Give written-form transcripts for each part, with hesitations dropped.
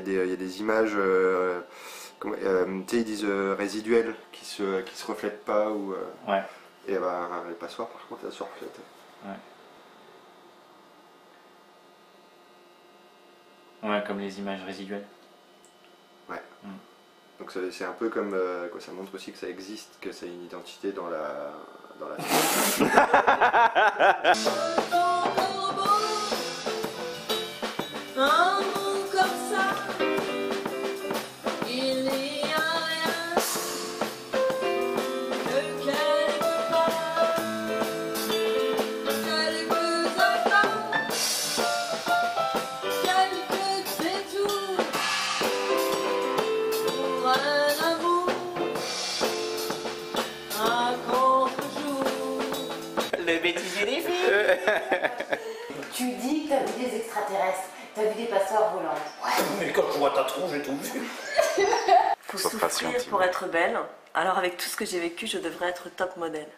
il y a des images, tu sais, ils disent résiduelles, qui se reflètent pas ou. Ouais. Et bah, les passoires, par contre, elles se reflètent. Ouais. Ouais, comme les images résiduelles. Ouais. Donc c'est un peu comme quoi, ça montre aussi que ça existe, que c'est une identité dans la Un mot comme ça, il n'y a rien que quelques pas, quelques accords, quelques détours pour un amour à contre-jour. Le bêtisier des filles. Tu dis que t'as vu des extraterrestres, t'as vu des passoires volantes. Ouais, mais quand je vois ta tronche, j'ai tout vu. Faut souffrir pour être belle. Alors avec tout ce que j'ai vécu, je devrais être top modèle.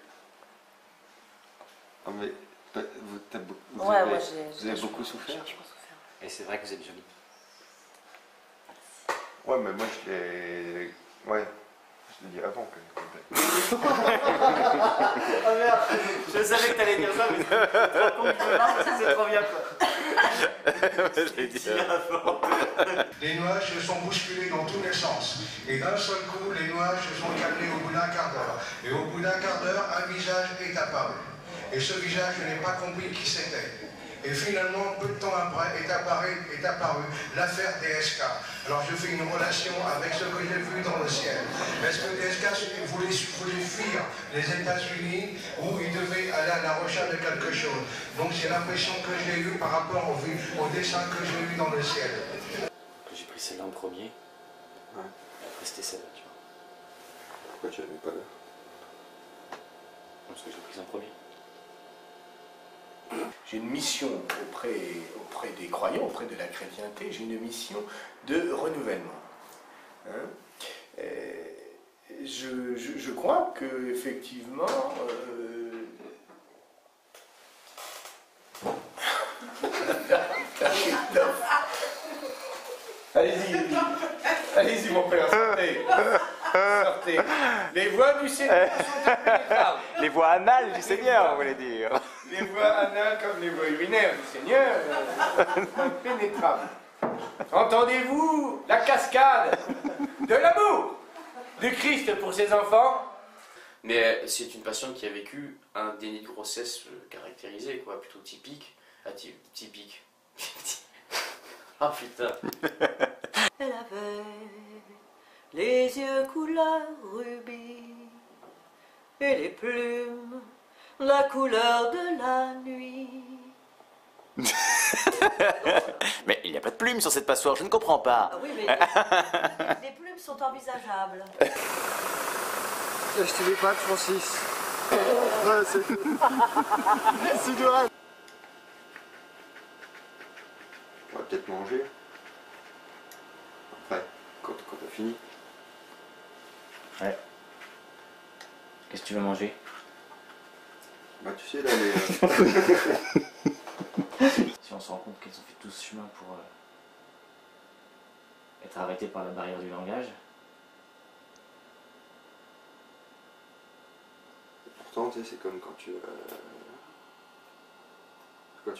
Oh, mais vous Ouais, avez, moi vous avez beaucoup souffert. Et c'est vrai que vous êtes jolie. Ouais, mais moi je l'ai. Ouais, je l'ai dit avant que. Oh merde, je savais que t'allais dire ça, mais c'est trop bien quoi. Je l'ai dit avant. Les nuages se sont bousculés dans tous les sens. Et d'un seul coup, les nuages se sont calmés au bout d'un quart d'heure. Et au bout d'un quart d'heure, un visage est apparu. Et ce visage, je n'ai pas compris qui c'était. Et finalement, peu de temps après, est apparue l'affaire DSK. Alors je fais une relation avec ce que j'ai vu dans le ciel. Est-ce que DSK voulait fuir les États-Unis ou il devait aller à la recherche de quelque chose? Donc c'est l'impression que j'ai eue par rapport au dessin que j'ai eu dans le ciel. J'ai pris celle-là en premier. Ouais. Et après c'était celle-là, tu vois. Pourquoi tu l'avais pas là? Parce que j'ai pris en premier. J'ai une mission auprès des croyants, auprès de la chrétienté, j'ai une mission de renouvellement. Hein? Je crois que effectivement, allez-y mon père, sortez. Sortez. Les voies du Seigneur sont impénétrables. Les voies anales du Seigneur, on voulait dire. Les voies anales comme les voies urinaires du Seigneur sont impénétrables. Entendez-vous la cascade de l'amour du Christ pour ses enfants? Mais c'est une patiente qui a vécu un déni de grossesse caractérisé, quoi, plutôt typique. Ah, typique. Ah putain. Elle avait les yeux couleur rubis et les plumes la couleur de la nuit. Mais il n'y a pas de plumes sur cette passoire, je ne comprends pas. Ah oui, mais les plumes sont envisageables. Je te dis pas, Francis. Ouais, c'est du rêve. On va peut-être manger. Après, quand t'as fini. Ouais. Qu'est-ce que tu veux manger? Bah tu sais là les... Si on se rend compte qu'ils ont fait tout ce chemin pour être arrêtés par la barrière du langage. Pourtant tu sais c'est comme quand tu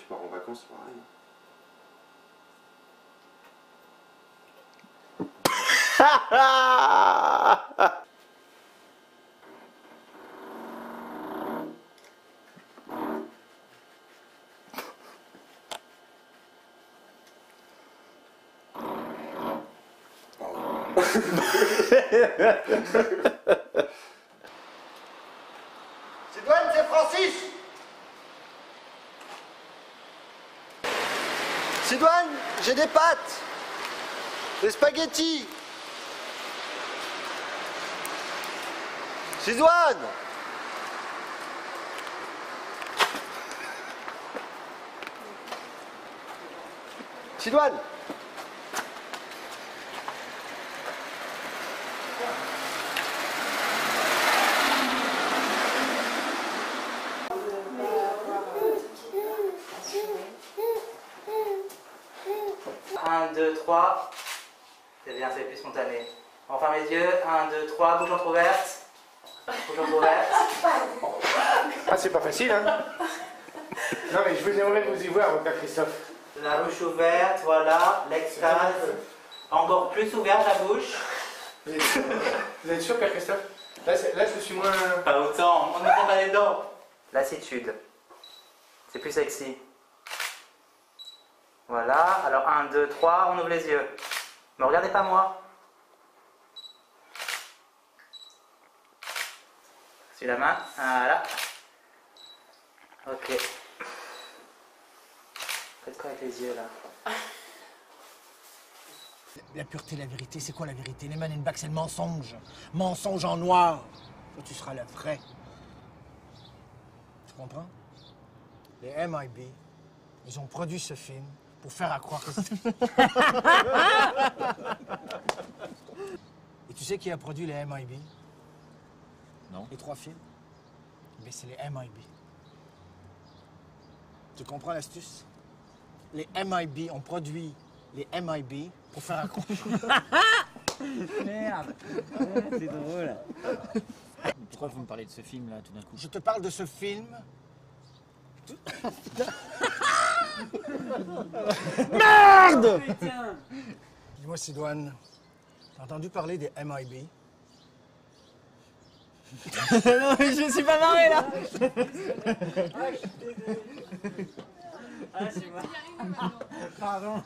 pars en vacances, c'est pareil. Sidoine, c'est Francis. Sidoine, j'ai des pâtes, des spaghettis. Sidoine. Sidoine. Un, deux, trois. C'est bien, c'est plus spontané. On ferme les yeux. 1, 2, 3. Bouche entrouverte. Bouche entrouverte. Ah, c'est pas facile, hein? Non, mais je vous aimerais vous y voir, Père Christophe. La bouche ouverte, voilà. L'extase. Encore plus ouverte la bouche. Vous êtes sûr, Père Christophe? Là, je suis moins... Pas autant, on ne prend pas les dents. Lassitude. C'est plus sexy. Voilà, alors 1, 2, 3, on ouvre les yeux. Me regardez pas moi. Suis la main, voilà. Ok. Faites quoi avec les yeux là? La pureté, la vérité, c'est quoi la vérité? Les Men in Black, c'est le mensonge. Mensonge en noir. Toi, tu seras le vrai. Tu comprends? Les MIB, ils ont produit ce film pour faire à croire que c'est... Et tu sais qui a produit les MIB? Non. Les 3 films? Mais c'est les MIB. Tu comprends l'astuce? Les MIB ont produit les MIB pour faire un con. Merde. C'est drôle. Pourquoi vous me parlez de ce film là tout d'un coup? Je te parle de ce film. Merde! Dis-moi, Sidoine, t'as entendu parler des MIB? Non, mais je me suis pas marré là! Ah, c'est moi. Pardon.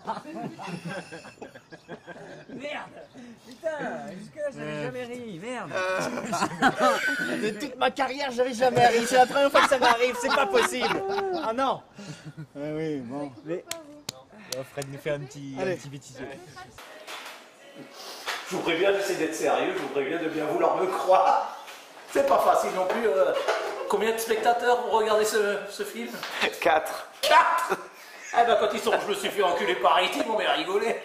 Merde! Putain, jusque-là, j'avais jamais ri. Merde! De toute ma carrière, j'avais jamais ri. C'est la première fois que ça m'arrive. C'est pas possible. Ah non! Oui, bon. Mais... Fred nous fait un petit bêtisier. Je vous préviens d'essayer d'être sérieux, je vous préviens de bien vouloir me croire. C'est pas facile non plus. Combien de spectateurs ont regardé ce film? 4. 4. Eh ben quand ils sont, je me suis fait enculer par E.T., on m'a rigolé.